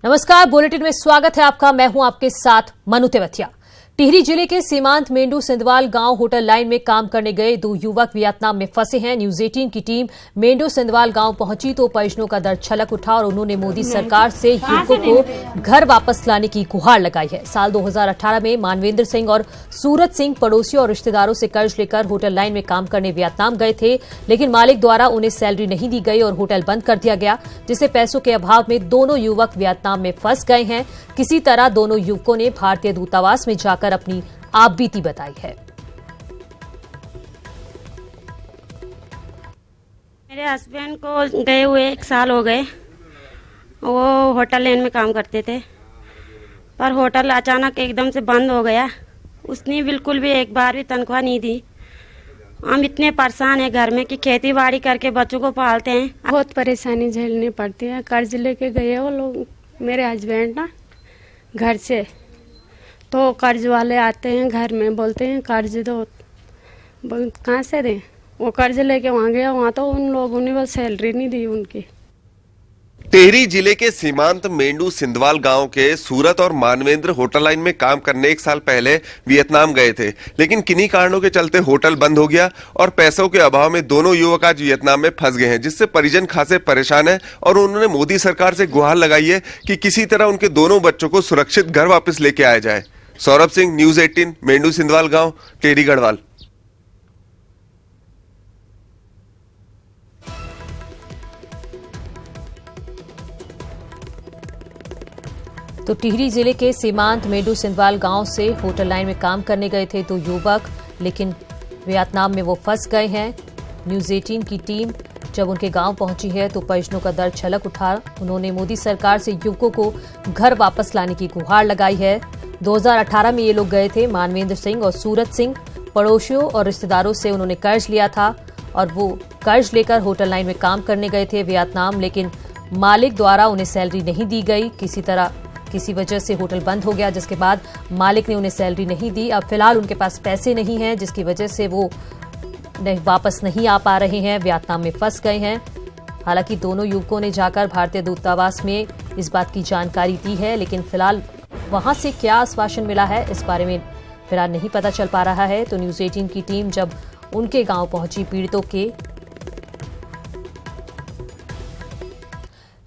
नमस्कार, बुलेटिन में स्वागत है आपका। मैं हूं आपके साथ मनु तेवतिया। टिहरी जिले के सीमांत मेंढू सिंधवाल गांव होटल लाइन में काम करने गए दो युवक वियतनाम में फंसे हैं। न्यूज 18 की टीम मेंढू सिंधवाल गांव पहुंची तो परिजनों का दर्द छलक उठा और उन्होंने मोदी सरकार से युवकों को घर वापस लाने की गुहार लगाई है। साल 2018 में मानवेंद्र सिंह और सूरत सिंह पड़ोसियों और रिश्तेदारों से कर्ज लेकर होटल लाइन में काम करने वियतनाम गए थे, लेकिन मालिक द्वारा उन्हें सैलरी नहीं दी गई और होटल बंद कर दिया गया, जिससे पैसों के अभाव में दोनों युवक वियतनाम में फंस गए हैं। किसी तरह दोनों युवकों ने भारतीय दूतावास में जाकर अपनी आपबीती बताई है। मेरे हस्बैंड को गए हुए 1 साल हो गए। वो होटल लाइन में काम करते थे, पर होटल अचानक एकदम से बंद हो गया। उसने बिल्कुल भी एक बार भी तनख्वाह नहीं दी। हम इतने परेशान हैं घर में कि खेती बाड़ी करके बच्चों को पालते हैं। बहुत परेशानी झेलनी पड़ती है। कर्ज लेके गए वो लोग, मेरे हस्बैंड ना घर से, तो कर्ज वाले आते हैं घर में, बोलते हैं कर्ज दो। कहाँ से दें? वो कर्ज लेके वहाँ गया, वहाँ तो उन लोगों ने बस सैलरी नहीं दी उनकी। टिहरी जिले के सीमांत मेंढू सिंधवाल गांव के सूरत और मानवेंद्र होटल लाइन में काम करने 1 साल पहले वियतनाम गए थे, लेकिन किन्हीं कारणों के चलते होटल बंद हो गया और पैसों के अभाव में दोनों युवक आज वियतनाम में फंस गए हैं, जिससे परिजन खासे परेशान है और उन्होंने मोदी सरकार से गुहार लगाई है कि किसी तरह उनके दोनों बच्चों को सुरक्षित घर वापस लेके आया जाए। सौरभ सिंह, न्यूज 18, मेंढू सिंधवाल गांव, टिहरी गढ़वाल। तो टिहरी जिले के सीमांत मेंढू सिंधवाल गांव से होटल लाइन में काम करने गए थे दो युवक, लेकिन वियतनाम में वो फंस गए हैं। न्यूज 18 की टीम जब उनके गांव पहुंची है तो परिजनों का दर्द छलक उठा। उन्होंने मोदी सरकार से युवकों को घर वापस लाने की गुहार लगाई है। 2018 में ये लोग गए थे। मानवेंद्र सिंह और सूरत सिंह पड़ोसियों और रिश्तेदारों से उन्होंने कर्ज लिया था और वो कर्ज लेकर होटल लाइन में काम करने गए थे वियतनाम, लेकिन मालिक द्वारा उन्हें सैलरी नहीं दी गई। किसी वजह से होटल बंद हो गया, जिसके बाद मालिक ने उन्हें सैलरी नहीं दी। अब फिलहाल उनके पास पैसे नहीं हैं, जिसकी वजह से वो वापस नहीं आ पा रहे हैं, वियतनाम में फंस गए हैं। हालांकि दोनों युवकों ने जाकर भारतीय दूतावास में इस बात की जानकारी दी है, लेकिन फिलहाल वहां से क्या आश्वासन मिला है इस बारे में फिलहाल नहीं पता चल पा रहा है। तो न्यूज 18 की टीम जब उनके गांव पहुंची पीड़ितों के।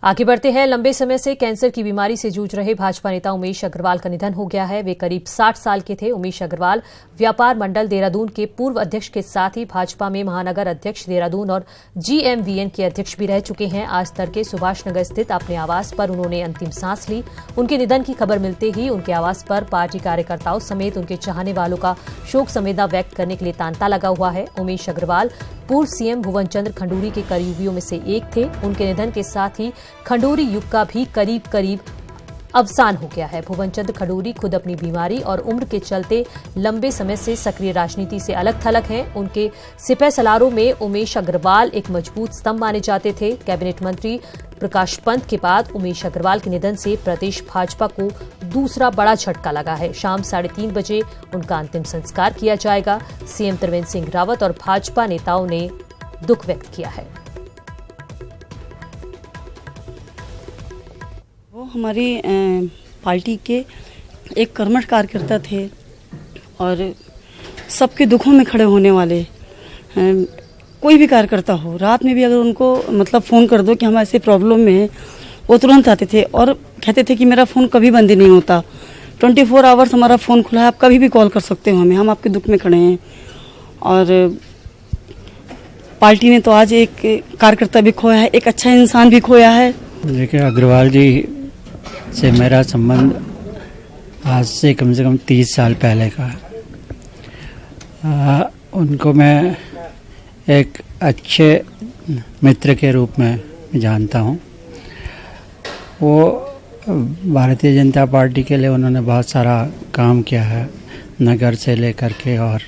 आगे बढ़ते हैं। लंबे समय से कैंसर की बीमारी से जूझ रहे भाजपा नेता उमेश अग्रवाल का निधन हो गया है। वे करीब 60 साल के थे। उमेश अग्रवाल व्यापार मंडल देहरादून के पूर्व अध्यक्ष के साथ ही भाजपा में महानगर अध्यक्ष देहरादून और GMVN के अध्यक्ष भी रह चुके हैं। आज तड़के सुभाष नगर स्थित अपने आवास पर उन्होंने अंतिम सांस ली। उनके निधन की खबर मिलते ही उनके आवास पर पार्टी कार्यकर्ताओं समेत उनके चाहने वालों का शोक संवेदना व्यक्त करने के लिए तांता लगा हुआ है। उमेश अग्रवाल पूर्व सीएम भुवन चंद्र खंडूरी के करीबियों में से एक थे। उनके निधन के साथ ही खंडूरी युग का भी करीब करीब अवसान हो गया है। भुवन चंद्र खंडूरी खुद अपनी बीमारी और उम्र के चलते लंबे समय से सक्रिय राजनीति से अलग थलग हैं। उनके सिपह सलारों में उमेश अग्रवाल एक मजबूत स्तंभ माने जाते थे। कैबिनेट मंत्री प्रकाश पंत के बाद उमेश अग्रवाल के निधन से प्रदेश भाजपा को दूसरा बड़ा झटका लगा है। शाम 3:30 बजे उनका अंतिम संस्कार किया जाएगा। सीएम त्रिवेंद्र सिंह रावत और भाजपा नेताओं ने दुख व्यक्त किया है। वो हमारी पार्टी के एक कर्मठ कार्यकर्ता थे और सबके दुखों में खड़े होने वाले। कोई भी कार्यकर्ता हो, रात में भी अगर उनको मतलब फ़ोन कर दो कि हम ऐसे प्रॉब्लम में हैं, वो तुरंत आते थे और कहते थे कि मेरा फ़ोन कभी बंद नहीं होता, 24 आवर्स हमारा फ़ोन खुला है, आप कभी भी कॉल कर सकते हो हमें, हम आपके दुख में खड़े हैं। और पार्टी ने तो आज एक कार्यकर्ता भी खोया है, एक अच्छा इंसान भी खोया है। देखिए, अग्रवाल जी से मेरा संबंध आज से कम 30 साल पहले का है। उनको मैं एक अच्छे मित्र के रूप में जानता हूँ। वो भारतीय जनता पार्टी के लिए उन्होंने बहुत सारा काम किया है, नगर से लेकर के और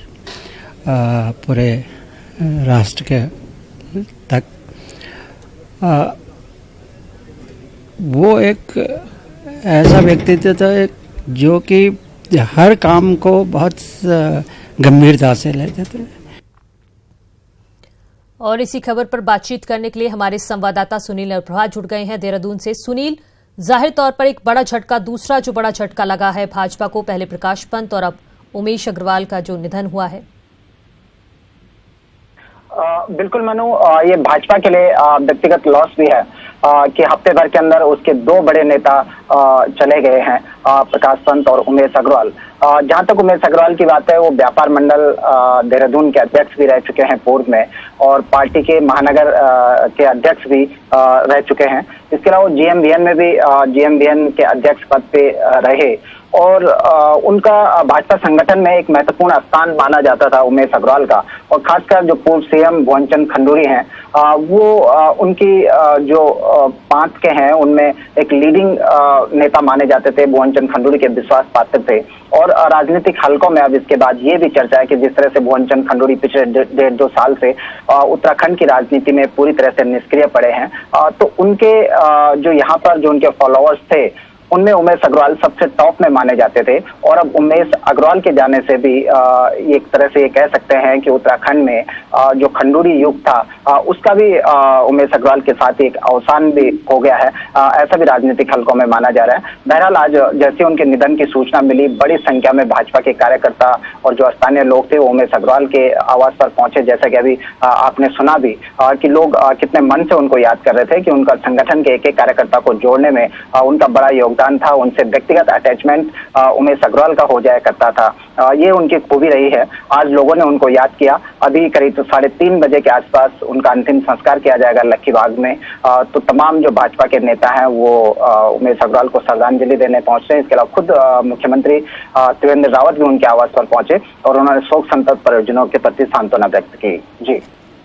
पूरे राष्ट्र के तक। वो एक ऐसा व्यक्तित्व था जो कि हर काम को बहुत गंभीरता से लेते थे। और इसी खबर पर बातचीत करने के लिए हमारे संवाददाता सुनील प्रभा जुड़ गए हैं देहरादून से। सुनील, जाहिर तौर पर एक बड़ा झटका, दूसरा जो बड़ा झटका लगा है भाजपा को, पहले प्रकाश पंत और अब उमेश अग्रवाल का जो निधन हुआ है। बिल्कुल मनु, ये भाजपा के लिए व्यक्तिगत लॉस भी है कि हफ्ते भर के अंदर उसके दो बड़े नेता चले गए हैं, प्रकाश पंत और उमेश अग्रवाल। जहां तक उमेश अग्रवाल की बात है, वो व्यापार मंडल देहरादून के अध्यक्ष भी रह चुके हैं पूर्व में, और पार्टी के महानगर के अध्यक्ष भी रह चुके हैं। इसके अलावा GMVN में भी GMVN के अध्यक्ष पद पे रहे, और उनका भाजपा संगठन में एक महत्वपूर्ण स्थान माना जाता था उमेश अग्रवाल का। और खासकर जो पूर्व CM भुवन चंद खंडूरी हैं, वो उनकी जो पांच के हैं उनमें एक लीडिंग नेता माने जाते थे। भुवन चंद खंडूरी के विश्वास पात्र थे। और राजनीतिक हलकों में अब इसके बाद ये भी चर्चा है कि जिस तरह से भुवन चंद खंडूरी पिछले 1.5-2 साल से उत्तराखंड की राजनीति में पूरी तरह से निष्क्रिय पड़े हैं, तो उनके जो यहाँ पर जो उनके फॉलोअर्स थे उनमें उमेश अग्रवाल सबसे टॉप में माने जाते थे। और अब उमेश अग्रवाल के जाने से भी एक तरह से ये कह सकते हैं कि उत्तराखंड में जो खंडूरी युग था उसका भी उमेश अग्रवाल के साथ एक अवसान भी हो गया है, ऐसा भी राजनीतिक हलकों में माना जा रहा है। बहरहाल आज जैसे उनके निधन की सूचना मिली, बड़ी संख्या में भाजपा के कार्यकर्ता और जो स्थानीय लोग थे वो उमेश अग्रवाल के आवास पर पहुंचे। जैसा कि अभी आपने सुना भी कि लोग कितने मन से उनको याद कर रहे थे कि उनका संगठन के एक कार्यकर्ता को जोड़ने में उनका बड़ा योगदान था, उनसे व्यक्तिगत अटैचमेंट उमेश अग्रवाल का हो जाया करता था। ये उनकी खूबी रही है। आज लोगों ने उनको याद किया। अभी करीब 3:30 बजे के आसपास उनका अंतिम संस्कार किया जाएगा लक्खीबाग में। तो तमाम जो भाजपा के नेता हैं वो उमेश अग्रवाल को श्रद्धांजलि देने पहुंच रहे हैं। इसके अलावा खुद मुख्यमंत्री त्रिवेंद्र रावत भी उनके आवास पर पहुंचे और उन्होंने शोक संतप्त परिजनों के प्रति सांत्वना व्यक्त की।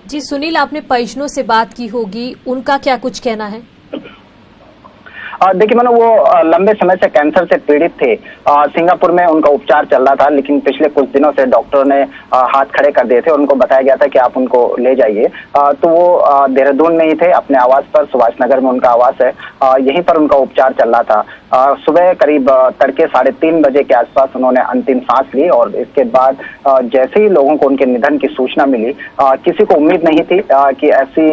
जी सुनील, आपने परिजनों से बात की होगी, उनका क्या कुछ कहना है? देखिए मनो, वो लंबे समय से कैंसर से पीड़ित थे। सिंगापुर में उनका उपचार चल रहा था, लेकिन पिछले कुछ दिनों से डॉक्टरों ने हाथ खड़े कर दिए थे और उनको बताया गया था कि आप उनको ले जाइए। तो वो देहरादून में ही थे, अपने आवास पर, सुभाष नगर में उनका आवास है, यहीं पर उनका उपचार चल रहा था। सुबह करीब तड़के 3:30 बजे के आसपास उन्होंने अंतिम सांस ली। और इसके बाद जैसे ही लोगों को उनके निधन की सूचना मिली, किसी को उम्मीद नहीं थी कि ऐसी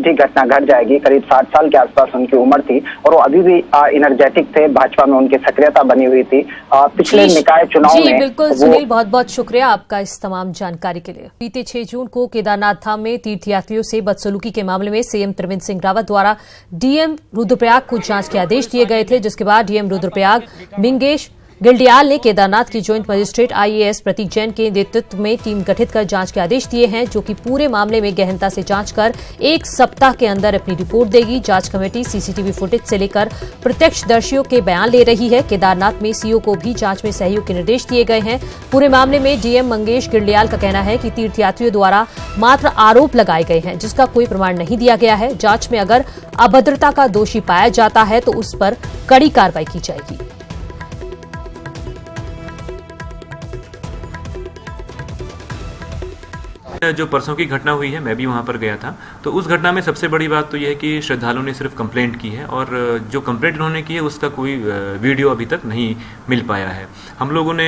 भी घटना घट जाएगी। करीब 60 साल के आसपास उनकी उम्र थी और वो अभी भी एनर्जेटिक थे। भाजपा में उनकी सक्रियता बनी हुई थी। पिछले निकाय चुनाव में। बिल्कुल सुनील, बहुत बहुत शुक्रिया आपका इस तमाम जानकारी के लिए। बीते 6 जून को केदारनाथ धाम में तीर्थयात्रियों से बदसलूकी के मामले में CM त्रिवेंद्र सिंह रावत द्वारा DM रुद्रप्रयाग को जांच के आदेश दिए गए थे, जिसके बाद DM रुद्रप्रयाग मिंगेश गिल्डियाल ने केदारनाथ की ज्वाइंट मजिस्ट्रेट IAS प्रतीक जैन के नेतृत्व में टीम गठित कर जांच के आदेश दिए हैं, जो कि पूरे मामले में गहनता से जांच कर 1 सप्ताह के अंदर अपनी रिपोर्ट देगी। जांच कमेटी CCTV फुटेज से लेकर प्रत्यक्षदर्शियों के बयान ले रही है। केदारनाथ में CO को भी जांच में सहयोग के निर्देश दिए गए हैं। पूरे मामले में DM मंगेश गिल्डियाल का कहना है कि तीर्थयात्रियों द्वारा मात्र आरोप लगाए गए हैं, जिसका कोई प्रमाण नहीं दिया गया है। जांच में अगर अभद्रता का दोषी पाया जाता है तो उस पर कड़ी कार्रवाई की जाएगी। जो परसों की घटना हुई है, मैं भी वहाँ पर गया था। तो उस घटना में सबसे बड़ी बात तो यह है कि श्रद्धालुओं ने सिर्फ कंप्लेंट की है और जो कंप्लेंट उन्होंने की है उसका कोई वीडियो अभी तक नहीं मिल पाया है। हम लोगों ने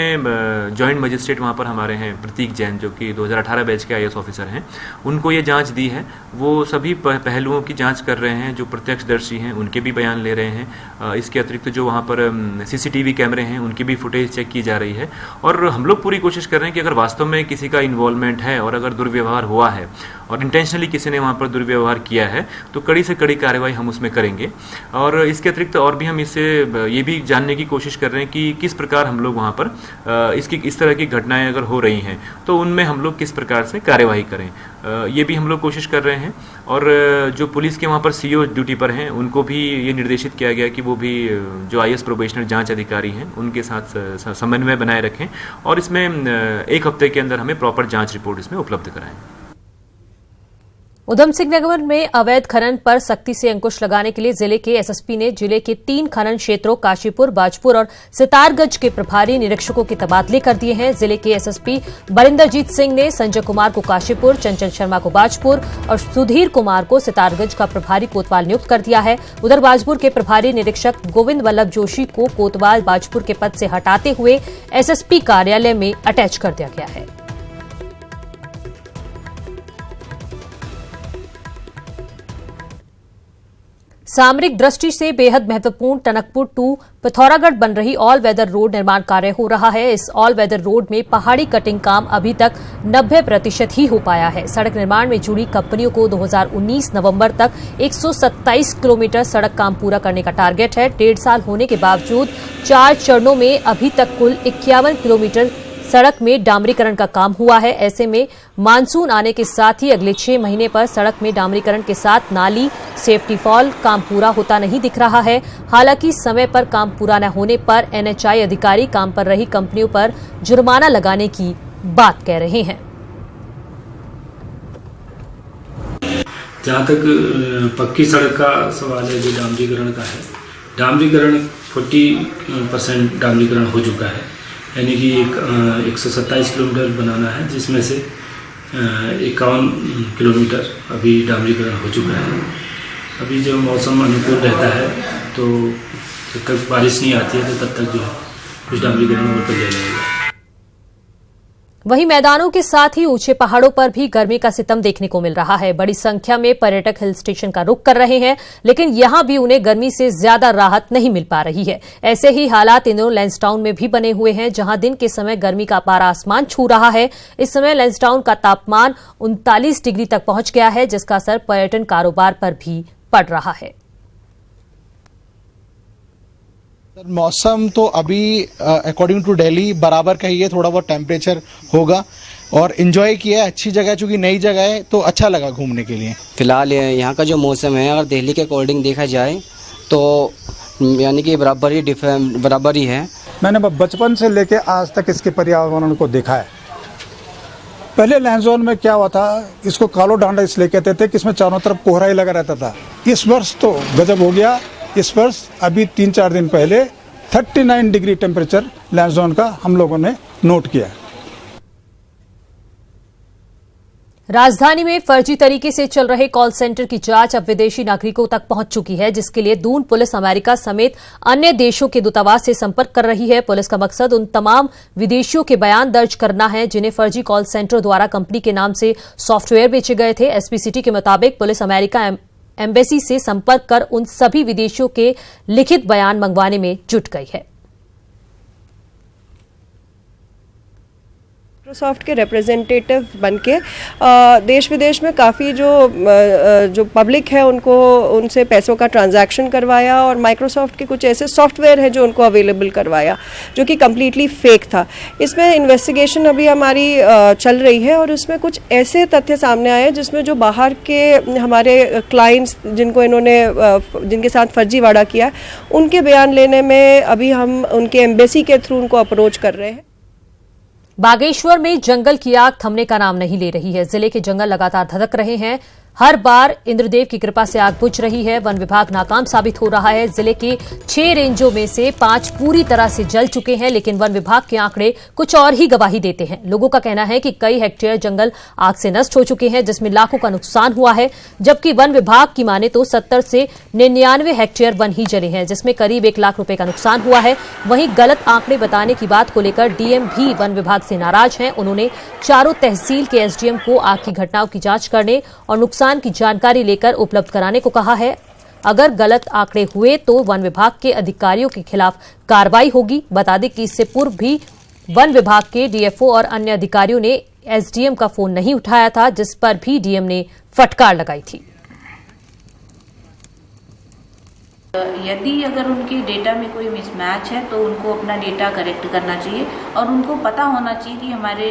जॉइंट मजिस्ट्रेट वहाँ पर हमारे हैं प्रतीक जैन, जो कि 2018 बैच के IAS ऑफिसर हैं, उनको ये जांच दी है। वो सभी पहलुओं की जांच कर रहे हैं। जो प्रत्यक्षदर्शी हैं उनके भी बयान ले रहे हैं। इसके अतिरिक्त जो वहाँ पर CCTV कैमरे हैं उनकी भी फुटेज चेक की जा रही है। और हम लोग पूरी कोशिश कर रहे हैं कि अगर वास्तव में किसी का इन्वॉल्वमेंट है और अगर दुर्व्यवहार हुआ है और इंटेंशनली किसी ने वहाँ पर दुर्व्यवहार किया है तो कड़ी से कड़ी कार्रवाई हम उसमें करेंगे। और इसके अतिरिक्त और भी हम इससे ये भी जानने की कोशिश कर रहे हैं कि किस प्रकार हम लोग वहाँ पर इस तरह की घटनाएं अगर हो रही हैं तो उनमें हम लोग किस प्रकार से कार्यवाही करें, ये भी हम लोग कोशिश कर रहे हैं। और जो पुलिस के वहाँ पर CO ड्यूटी पर हैं उनको भी ये निर्देशित किया गया कि वो भी जो IAS प्रोबेशनर जांच अधिकारी हैं उनके साथ समन्वय बनाए रखें और इसमें 1 हफ्ते के अंदर हमें प्रॉपर जांच रिपोर्ट इसमें उपलब्ध कराएं। उधम सिंह नगर में अवैध खनन पर सख्ती से अंकुश लगाने के लिए जिले के SSP ने जिले के 3 खनन क्षेत्रों काशीपुर, बाजपुर और सितारगंज के प्रभारी निरीक्षकों के तबादले कर दिए हैं। जिले के SSP बरिंदरजीत सिंह ने संजय कुमार को काशीपुर, चंचल शर्मा को बाजपुर और सुधीर कुमार को सितारगंज का प्रभारी कोतवाल नियुक्त कर दिया है। उधर बाजपुर के प्रभारी निरीक्षक गोविंद वल्लभ जोशी को कोतवाल बाजपुर के पद से हटाते हुए SSP कार्यालय में अटैच कर दिया गया है। सामरिक दृष्टि से बेहद महत्वपूर्ण टनकपुर टू पिथौरागढ़ बन रही ऑल वेदर रोड निर्माण कार्य हो रहा है। इस ऑल वेदर रोड में पहाड़ी कटिंग काम अभी तक 90% ही हो पाया है। सड़क निर्माण में जुड़ी कंपनियों को 2019 नवंबर तक 127 किलोमीटर सड़क काम पूरा करने का टारगेट है। 1.5 साल होने के बावजूद 4 चरणों में अभी तक कुल 51 किलोमीटर सड़क में डामरीकरण का काम हुआ है। ऐसे में मानसून आने के साथ ही अगले 6 महीने पर सड़क में डामरीकरण के साथ नाली, सेफ्टी फॉल काम पूरा होता नहीं दिख रहा है। हालांकि समय पर काम पूरा न होने पर NHI अधिकारी काम पर रही कंपनियों पर जुर्माना लगाने की बात कह रहे हैं। जहाँ तक पक्की सड़क का सवाल है, जो डामरीकरण का है, डामरीकरण 40% डामरीकरण हो चुका है, यानी कि 127 किलोमीटर बनाना है, जिसमें से 51 किलोमीटर अभी डामरीकरण हो चुका है। अभी जो मौसम अनुकूल रहता है तो जब तक बारिश नहीं आती है तो तब तक जो है कुछ डामरीकरण और कर लिया जाएगा। वहीं मैदानों के साथ ही ऊंचे पहाड़ों पर भी गर्मी का सितम देखने को मिल रहा है। बड़ी संख्या में पर्यटक हिल स्टेशन का रुख कर रहे हैं, लेकिन यहां भी उन्हें गर्मी से ज्यादा राहत नहीं मिल पा रही है। ऐसे ही हालात इंदौर लैंसडाउन में भी बने हुए हैं, जहां दिन के समय गर्मी का पारा आसमान छू रहा है। इस समय लैंसडाउन का तापमान 39 डिग्री तक पहुंच गया है, जिसका असर पर्यटन कारोबार पर भी पड़ रहा है। मौसम तो अभी अकॉर्डिंग टू दिल्ली बराबर का ही है, थोड़ा बहुत टेम्परेचर होगा और एंजॉय किया है। अच्छी जगह, चूंकि नई जगह है तो अच्छा लगा घूमने के लिए। फिलहाल यहाँ का जो मौसम है, अगर दिल्ली के अकॉर्डिंग देखा जाए तो यानी कि बराबर ही है। मैंने बचपन से लेके आज तक इसके पर्यावरण को देखा है। पहले लैंसडाउन में क्या हुआ था, इसको कालो डांडा इसलिए कहते थे कि इसमें चारों तरफ कोहरा ही लगा रहता था। इस वर्ष तो गजब हो गया। इस वर्ष अभी 3-4 दिन पहले 39 डिग्री टेम्परेचर लैंसडाउन का हम लोगों ने नोट किया। राजधानी में फर्जी तरीके से चल रहे कॉल सेंटर की जांच अब विदेशी नागरिकों तक पहुंच चुकी है, जिसके लिए दून पुलिस अमेरिका समेत अन्य देशों के दूतावास से संपर्क कर रही है। पुलिस का मकसद उन तमाम विदेशियों के बयान दर्ज करना है जिन्हें फर्जी कॉल सेंटर द्वारा कंपनी के नाम से सॉफ्टवेयर बेचे गए थे। एसपी सिटी के मुताबिक पुलिस अमेरिका एम्बेसी से संपर्क कर उन सभी विदेशियों के लिखित बयान मंगवाने में जुट गई है। माइक्रोसॉफ्ट के रिप्रेजेंटेटिव बनके देश विदेश में काफ़ी जो पब्लिक है उनको उनसे पैसों का ट्रांजैक्शन करवाया और माइक्रोसॉफ्ट के कुछ ऐसे सॉफ्टवेयर हैं जो उनको अवेलेबल करवाया, जो कि कम्प्लीटली फेक था। इसमें इन्वेस्टिगेशन अभी हमारी चल रही है और उसमें कुछ ऐसे तथ्य सामने आए जिसमें जो बाहर के हमारे क्लाइंट्स जिनके साथ फर्जीवाड़ा किया, उनके बयान लेने में अभी हम उनके एम्बेसी के थ्रू उनको अप्रोच कर रहे हैं। बागेश्वर में जंगल की आग थमने का नाम नहीं ले रही है। जिले के जंगल लगातार धधक रहे हैं। हर बार इंद्रदेव की कृपा से आग बुझ रही है। वन विभाग नाकाम साबित हो रहा है। जिले के 6 रेंजों में से 5 पूरी तरह से जल चुके हैं, लेकिन वन विभाग के आंकड़े कुछ और ही गवाही देते हैं। लोगों का कहना है कि कई हेक्टेयर जंगल आग से नष्ट हो चुके हैं, जिसमें लाखों का नुकसान हुआ है, जबकि वन विभाग की माने तो 70 से 99 हेक्टेयर वन ही जले हैं, जिसमें करीब 1 लाख रुपए का नुकसान हुआ है। वहीं गलत आंकड़े बताने की बात को लेकर डीएम भी वन विभाग से नाराज हैं। उन्होंने चारों तहसील के एसडीएम को आग की घटनाओं की जांच करने और नुकसान की जानकारी लेकर उपलब्ध कराने को कहा है। अगर गलत आंकड़े हुए तो वन विभाग के अधिकारियों के खिलाफ कार्रवाई होगी। बता दें कि इससे पूर्व भी वन विभाग के डीएफओ और अन्य अधिकारियों ने एसडीएम का फोन नहीं उठाया था, जिस पर भी डीएम ने फटकार लगाई थी। यदि अगर उनके डेटा में कोई मिसमैच है तो उनको अपना डेटा करेक्ट करना चाहिए और उनको पता होना चाहिए कि हमारे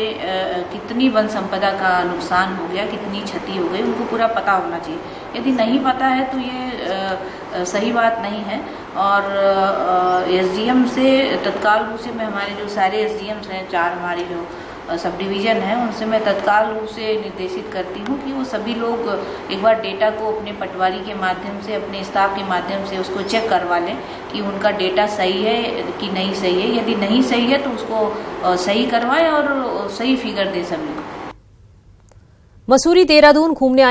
कितनी वन संपदा का नुकसान हो गया, कितनी क्षति हो गई, उनको पूरा पता होना चाहिए। यदि नहीं पता है तो ये सही बात नहीं है। और एसडीएम से तत्काल रूप से मैं हमारे जो सारे एसडीएम्स हैं, 4 हमारी जो सब डिवीज़न है, उनसे मैं तत्काल रूप से निर्देशित करती हूँ कि वो सभी लोग एक बार डेटा को अपने पटवारी के माध्यम से, अपने स्टाफ के माध्यम से उसको चेक करवा लें कि उनका डेटा सही है कि नहीं सही है। यदि नहीं सही है तो उसको सही करवाएं और सही फिगर दें सभी को। मसूरी देहरादून घूमने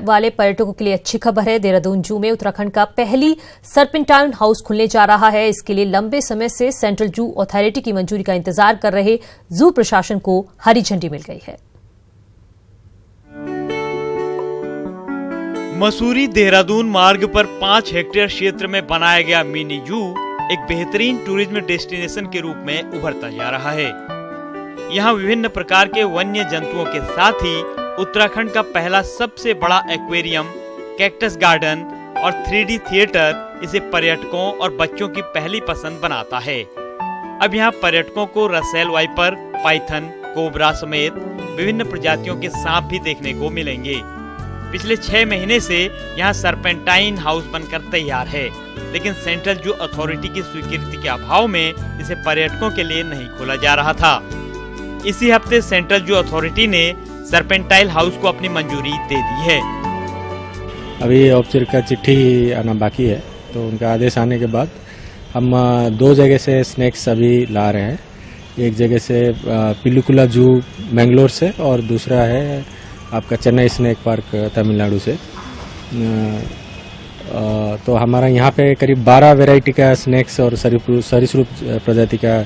वाले पर्यटकों के लिए अच्छी खबर है। देहरादून जू में उत्तराखंड का पहली सर्पेंटाइन हाउस खुलने जा रहा है। इसके लिए लंबे समय से सेंट्रल जू अथॉरिटी की मंजूरी का इंतजार कर रहे जू प्रशासन को हरी झंडी मिल गई है। मसूरी देहरादून मार्ग पर 5 हेक्टेयर क्षेत्र में बनाया गया मिनी जू एक बेहतरीन टूरिज्म डेस्टिनेशन के रूप में उभरता जा रहा है। यहाँ विभिन्न प्रकार के वन्य जंतुओं के साथ ही उत्तराखंड का पहला सबसे बड़ा एक्वेरियम, कैक्टस गार्डन और 3D थिएटर इसे पर्यटकों और बच्चों की पहली पसंद बनाता है। अब यहाँ पर्यटकों को रसेल वाइपर, पाइथन, कोबरा समेत विभिन्न प्रजातियों के सांप भी देखने को मिलेंगे। पिछले 6 महीने से यहाँ सर्पेंटाइन हाउस बनकर तैयार है, लेकिन सेंट्रल जू अथॉरिटी की स्वीकृति के अभाव में इसे पर्यटकों के लिए नहीं खोला जा रहा था। इसी हफ्ते सेंट्रल जू अथॉरिटी ने सर्पेंटाइन हाउस को अपनी मंजूरी दे दी है। अभी औपचारिक का चिट्ठी आना बाकी है, तो उनका आदेश आने के बाद हम 2 जगह से स्नैक्स अभी ला रहे हैं। एक जगह से पिलुकुला जू मैंगलोर से और दूसरा है आपका चेन्नई स्नैक पार्क तमिलनाडु से। तो हमारा यहाँ पे करीब 12 वैरायटी का स्नैक्स और सरीसृप प्रजाति का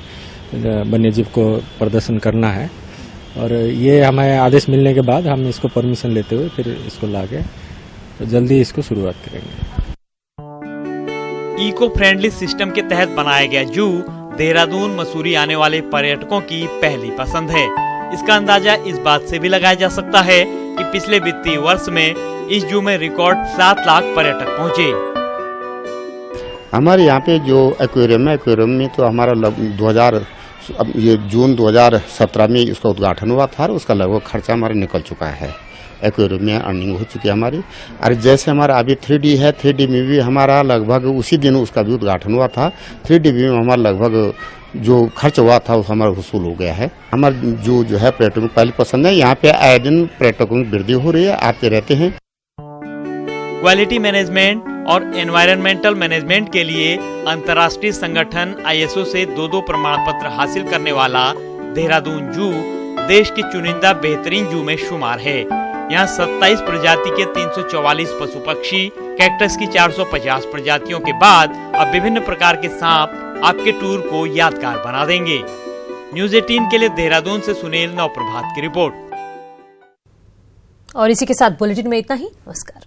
वन्यजीव को प्रदर्शन करना है, और ये हमें आदेश मिलने के बाद हम इसको परमिशन लेते हुए फिर इसको लाके तो जल्दी इसको शुरुआत करेंगे। इको फ्रेंडली सिस्टम के तहत बनाया गया जू देहरादून मसूरी आने वाले पर्यटकों की पहली पसंद है। इसका अंदाजा इस बात से भी लगाया जा सकता है कि पिछले वित्तीय वर्ष में इस जू में रिकॉर्ड 7 लाख पर्यटक पहुंचे। हमारे यहाँ पे जो एक्वेरियम है, एक्वेरियम में तो हमारा ये जून 2017 में इसका उद्घाटन हुआ था, उसका लगभग खर्चा हमारा निकल चुका है। एक्वेरियम में अर्निंग हो चुकी है हमारी। और जैसे हमारा अभी 3D है, 3D में भी हमारा लगभग उसी दिन उसका भी उद्घाटन हुआ था। 3D में हमारा लगभग जो खर्च हुआ था वो हमारा वसूल हो गया है। हमारा जो है पर्यटकों को पहली पसंद है। यहाँ पे आए दिन पर्यटकों की वृद्धि हो रही है, आते रहते हैं। क्वालिटी मैनेजमेंट और एनवायरमेंटल मैनेजमेंट के लिए अंतर्राष्ट्रीय संगठन ISO से 2 प्रमाण पत्र हासिल करने वाला देहरादून जू देश की चुनिंदा बेहतरीन जू में शुमार है। यहाँ 27 प्रजाति के 344 पशु पक्षी, कैक्टस की 450 प्रजातियों के बाद अब विभिन्न प्रकार के सांप आपके टूर को यादगार बना देंगे। न्यूज़ 18 के लिए देहरादून से सुनील नवप्रभात की रिपोर्ट। और इसी के साथ बुलेटिन में इतना ही। नमस्कार।